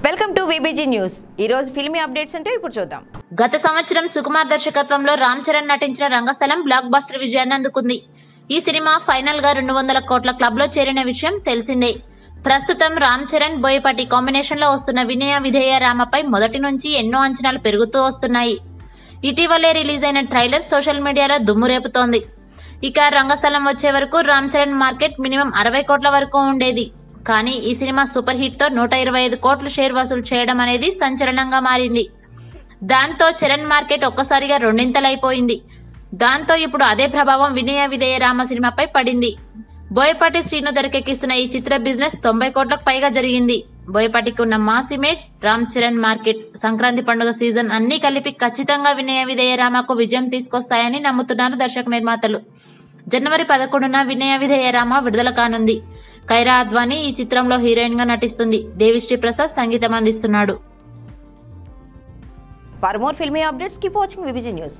Welcome to VBG news. ఈ రోజు filmy updates అంటే ఇప్పుడు చూద్దాం. గత సంవత్సరం సుకుమార్ దర్శకత్వంలో రామ్ చరణ్ నటించిన రంగస్థలం బ్లాక్ బస్టర్ విజయాన్ని అందుకుంది. ఈ సినిమా ఫైనల్ గా 200 కోట్ల క్లబ్ లో చేరిన విషయం తెలిసిందే. ప్రస్తుతం రామ్ చరణ్ బోయపాటి కాంబినేషన్ లో వస్తున్న వినయ విధేయ రామపై మొదటి నుంచి ఎన్నో అంచనాలు పెరుగుతూ వస్తున్నాయి. ఇటీవలే రిలీజ్ అయిన ట్రైలర్ సోషల్ మీడియాలో దుమ్ము రేపుతోంది. ఇక రంగస్థలం వచ్చే వరకు రామ్ చరణ్ మార్కెట్ మినిమం 60 కోట్ల వరకు ఉండేది. కానీ ఈ సినిమా సూపర్ హిట్ తో 125 కోట్ల షేర్ వసూలు చేయడం అనేది సంచలనంగా మారింది. దాంతో చరణ్ మార్కెట్ ఒక్కసారిగా రెండింతలైపోయింది. దాంతో ఇప్పుడు అదే ప్రభావం వినయ విధేయ రామ సినిమాపై పడింది. బోయపాటి శ్రీను తెరకెక్కిస్తున్న ఈ చిత్ర బిజినెస్ 90 కోట్లకు పైగా జరిగింది. బోయపాటికి ఉన్న mass image, Ram Charan market, Sankranti పండుగ సీజన్ అన్ని కలిపి ఖచ్చితంగా వినయ విధేయ రామకు విజయం తీసుకొస్తాయని నమ్ముతున్నారు దర్శక నిర్మాతలు. జనవరి 11న వినయ విధేయ రామ విడుదల కానుంది. కైరా అద్వానీ ఈ చిత్రంలో హీరోయిన్ గా నటిస్తుంది. దేవిశ్రీ ప్రసాద్ సంగీతం అందిస్తున్నాడు. For more filmy updates keep watching VBG news.